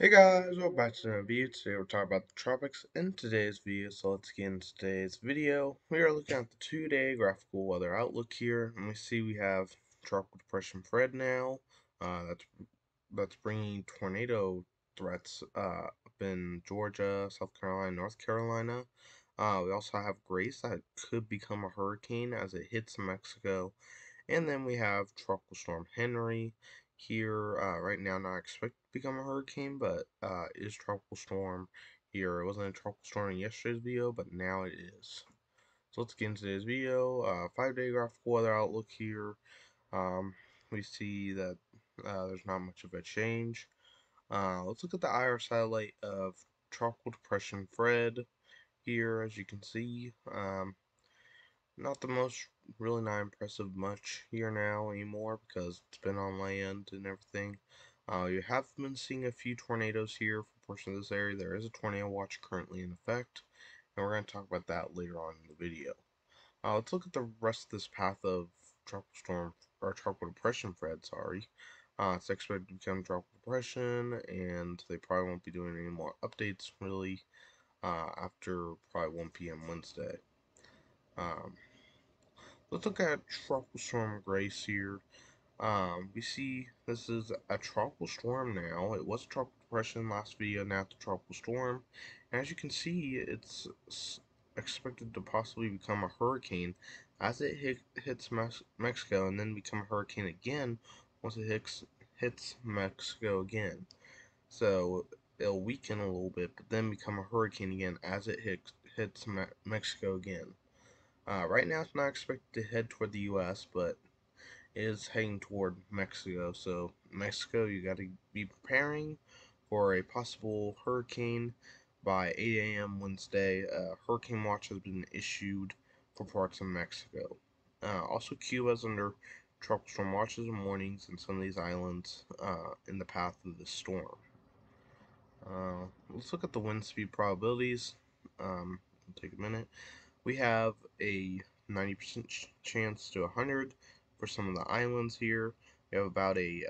Hey guys, welcome back to another video. Today we're talking about the tropics in today's video. So let's get into today's video. We are looking at the 2-day graphical weather outlook here, and we see we have tropical depression Fred now. That's bringing tornado threats up in Georgia, South Carolina, North Carolina. We also have Grace that could become a hurricane as it hits Mexico. And then we have Tropical Storm Henry here right now, not expected to become a hurricane, but is Tropical Storm here. It wasn't a Tropical Storm in yesterday's video, but now it is. So let's get into today's video. 5-day graphical weather outlook here. Um, we see that there's not much of a change. Let's look at the IR satellite of Tropical Depression Fred here, as you can see. Not the most, really not impressive much here now anymore because it's been on land and everything. You have been seeing a few tornadoes here for portions of this area. There is a tornado watch currently in effect, and we're going to talk about that later on in the video. Let's look at the rest of this path of tropical storm or tropical depression Fred. Sorry, it's expected to become tropical depression, and they probably won't be doing any more updates really after probably 1 p.m. Wednesday. Um, Let's look at Tropical Storm Grace here. We see this is a tropical storm now. It was a tropical depression last video, now it's a tropical storm. And as you can see, it's expected to possibly become a hurricane as it hits Mexico and then become a hurricane again once it hits Mexico again. So it'll weaken a little bit, but then become a hurricane again as it hits Mexico again. Right now, it's not expected to head toward the U.S., but it is heading toward Mexico. So, Mexico, you got to be preparing for a possible hurricane by 8 a.m. Wednesday. Hurricane watch has been issued for parts of Mexico. Also, Cuba is under tropical storm watches and warnings in some of these islands in the path of the storm. Let's look at the wind speed probabilities. It'll take a minute. We have a 90% chance to 100 for some of the islands here. We have about a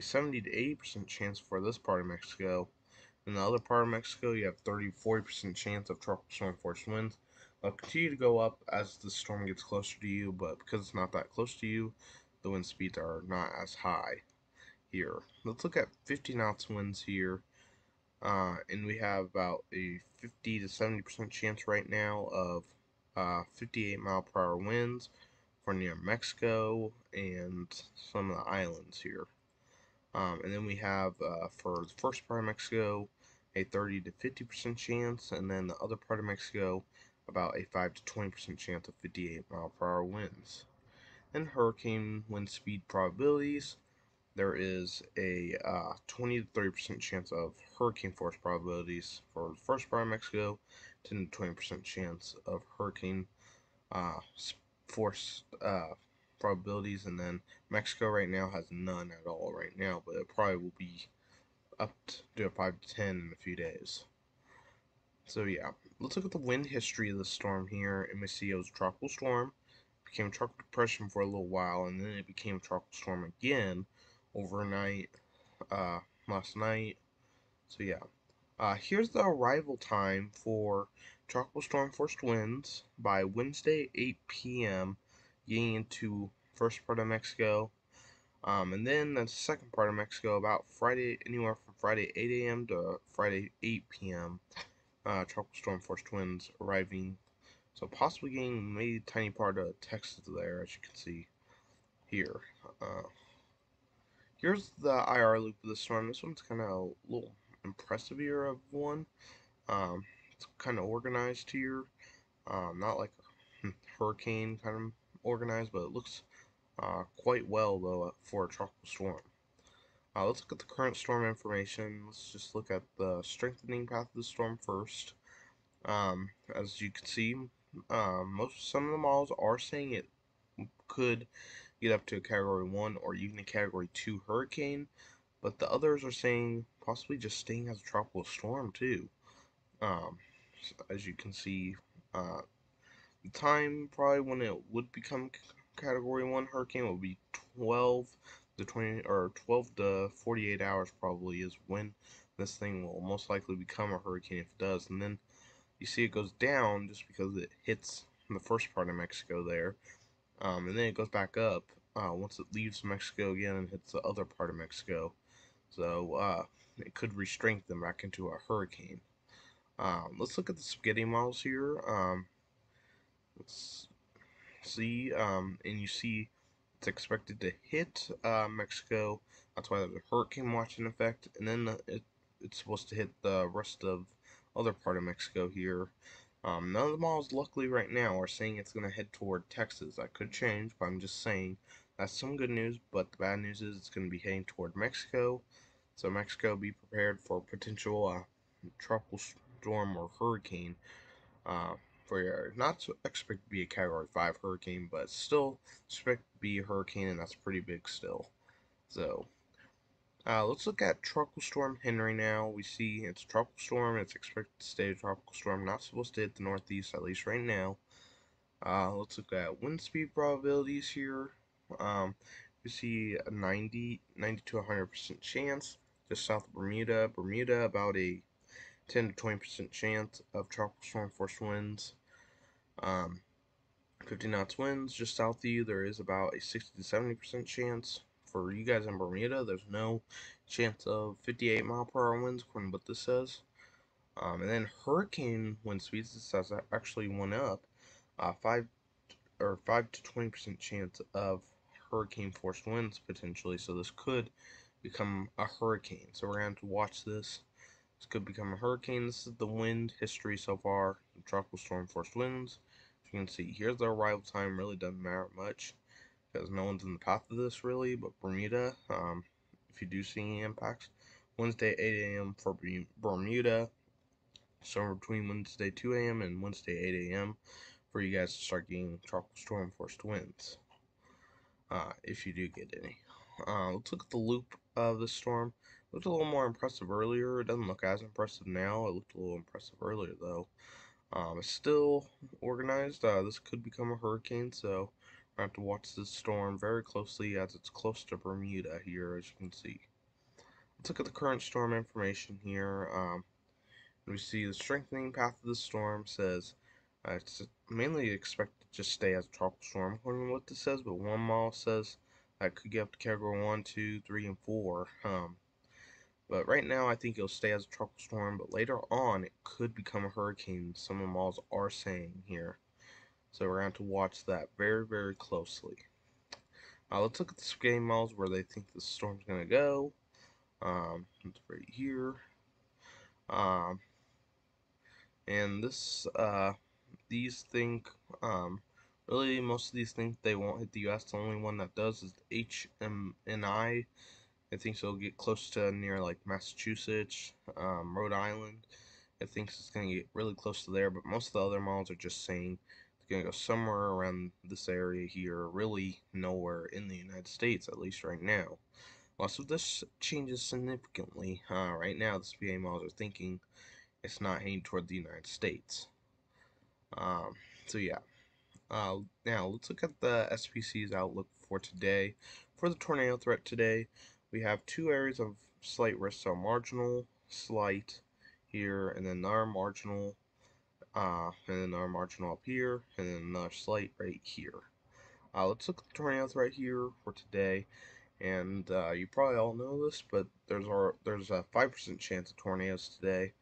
70 to 80% chance for this part of Mexico. In the other part of Mexico, you have 30-40% chance of tropical storm force winds. They'll continue to go up as the storm gets closer to you, but because it's not that close to you, the wind speeds are not as high here. Let's look at 50 knots winds here. And we have about a 50 to 70% chance right now of 58-mile-per-hour winds for near Mexico and some of the islands here. And then we have for the first part of Mexico a 30 to 50% chance, and then the other part of Mexico about a 5 to 20% chance of 58-mile-per-hour winds. And hurricane wind speed probabilities. There is a 20 to 30% chance of hurricane force probabilities for the first part of Mexico, 10 to 20% chance of hurricane uh, force probabilities, and then Mexico right now has none at all right now, but it probably will be up to a 5 to 10 in a few days. So yeah, let's look at the wind history of the storm here, and we see it was a tropical storm, became a tropical depression for a little while, and then it became a tropical storm again overnight last night. So yeah, here's the arrival time for tropical storm force winds by Wednesday 8 p.m. getting into first part of Mexico. And then the second part of Mexico about Friday, anywhere from Friday 8 a.m. to Friday 8 p.m. Tropical storm force winds arriving. So possibly getting maybe a tiny part of Texas there, as you can see here. Here's the IR loop of the storm. This one's kind of a little impressive here of one. It's kind of organized here. Not like a hurricane kind of organized, but it looks quite well though for a tropical storm. Let's look at the current storm information. Let's just look at the strengthening path of the storm first. As you can see, some of the models are saying it could get up to a Category 1 or even a Category 2 hurricane, but the others are saying possibly just staying as a tropical storm too. As you can see, the time probably when it would become Category 1 hurricane would be 12 the 20 or 12 to 48 hours probably is when this thing will most likely become a hurricane if it does. And then you see it goes down just because it hits the first part of Mexico there, and then it goes back up once it leaves Mexico again and hits the other part of Mexico. So it could re-strengthen back into a hurricane. Let's look at the spaghetti models here. Let's see, and you see it's expected to hit Mexico. That's why there's a hurricane watch in effect, and then it's supposed to hit the rest of other part of Mexico here. None of the models, luckily, right now are saying it's going to head toward Texas. That could change, but I'm just saying that's some good news. But the bad news is it's going to be heading toward Mexico. So Mexico, be prepared for potential tropical storm or hurricane uh, for your not to expect to be a Category 5 hurricane, but still expect to be a hurricane, and that's pretty big still. So let's look at Tropical Storm Henry now. We see it's a tropical storm. It's expected to stay a tropical storm. Not supposed to hit the northeast, at least right now. Let's look at wind speed probabilities here. We see a 90 to 100% chance just south of Bermuda. Bermuda, about a 10 to 20% chance of tropical storm force winds. 50 knots winds just south of you. There is about a 60 to 70% chance. For you guys in Bermuda, there's no chance of 58 mile per hour winds, according to what this says. And then hurricane wind speeds, this has actually went up. 5 to 20% chance of hurricane force winds potentially. So this could become a hurricane. So we're going to have to watch this. This could become a hurricane. This is the wind history so far. Tropical storm force winds. As you can see, here's the arrival time. Really doesn't matter much because no one's in the path of this really. But Bermuda, if you do see any impacts, Wednesday 8 a.m. for Bermuda. Somewhere between Wednesday 2 a.m. and Wednesday 8 a.m. for you guys to start getting tropical storm force winds. If you do get any. Let's look at the loop of the storm. It looked a little more impressive earlier. It doesn't look as impressive now. It looked a little impressive earlier, though. It's still organized. This could become a hurricane, so we have to watch this storm very closely as it's close to Bermuda here, as you can see. Let's look at the current storm information here. We see the strengthening path of the storm says it's mainly expected to just stay as a tropical storm, according to what this says, but one model says that could get up to Category 1, 2, 3, and 4. But right now, I think it'll stay as a tropical storm, but later on, it could become a hurricane. Some of the models are saying here. So we're going to watch that very, very closely. Let's look at the spaghetti models where they think the storm's going to go. It's right here. And these think, really most of these think they won't hit the U.S. The only one that does is the HMNI. I think it'll get close to near like Massachusetts, Rhode Island. It thinks it's going to get really close to there, but most of the other models are just saying it's going to go somewhere around this area here, really nowhere in the United States, at least right now. Unless if this changes significantly, right now the SPA models are thinking it's not heading toward the United States. So yeah. Now let's look at the SPC's outlook for today. For the tornado threat today, we have two areas of slight risk, so marginal, slight here, and then another marginal, and then another marginal up here, and then another slight right here. Let's look at the tornado threat here for today. And you probably all know this, but there's a 5% chance of tornadoes today.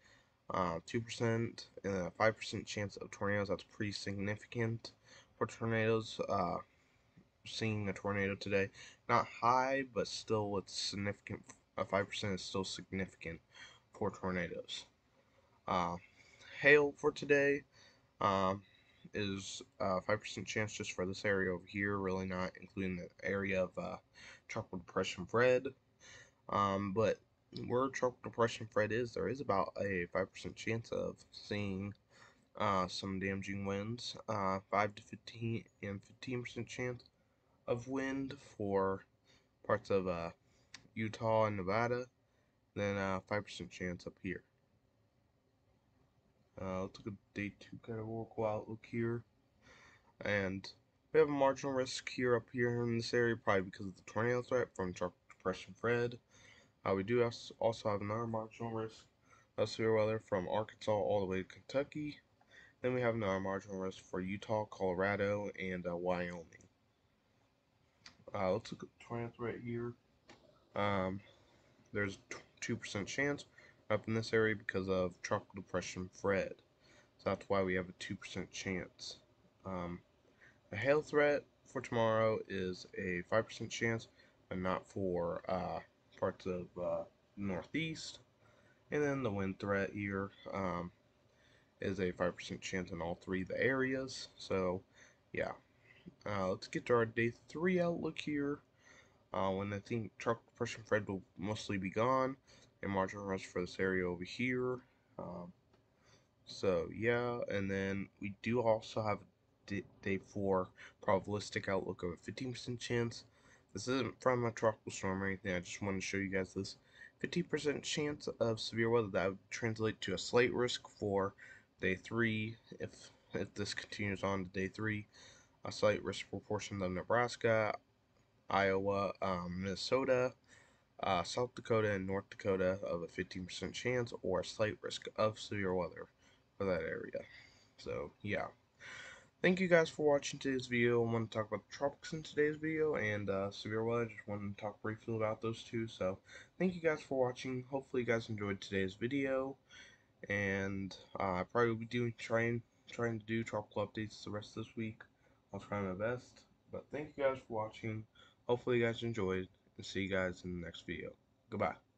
2% and a 5% chance of tornadoes. That's pretty significant for tornadoes. Seeing a tornado today, not high, but still it's significant. 5% is still significant for tornadoes. Hail for today is 5% chance just for this area over here, really not including the area of tropical depression Fred. But where tropical depression Fred is, there is about a 5% chance of seeing some damaging winds. 5 to 15 and 15% chance of wind for parts of Utah and Nevada. Then 5% chance up here. Let's look at day 2 categorical outlook here. And We have a marginal risk here up here in this area, probably because of the tornado threat from Tropical Depression Fred. We do also have another marginal risk of severe weather from Arkansas all the way to Kentucky. Then we have another marginal risk for Utah, Colorado, and Wyoming. Let's look at the tornado threat here. Um, there's a 2% chance up in this area because of Tropical Depression Fred. So that's why we have a 2% chance. The hail threat for tomorrow is a 5% chance, but not for parts of northeast. And then the wind threat here is a 5% chance in all three of the areas. So, yeah. Let's get to our day 3 outlook here. When I think Tropical Depression Fred will mostly be gone, and marginal risk for this area over here. Um, So yeah, and then we do also have day 4 probabilistic outlook of a 15% chance. This isn't from a tropical storm or anything. I just want to show you guys this 15% chance of severe weather. That would translate to a slight risk for day 3 if this continues on to day 3. A slight risk proportion of Nebraska, Iowa, Minnesota, South Dakota, and North Dakota of a 15% chance or a slight risk of severe weather for that area. So, yeah. Thank you guys for watching today's video. I want to talk about the tropics in today's video and severe weather. Just wanted to talk briefly about those two. So, thank you guys for watching. Hopefully, you guys enjoyed today's video. And I probably will be trying to do tropical updates the rest of this week. I'll try my best. But thank you guys for watching. Hopefully, you guys enjoyed. And see you guys in the next video. Goodbye.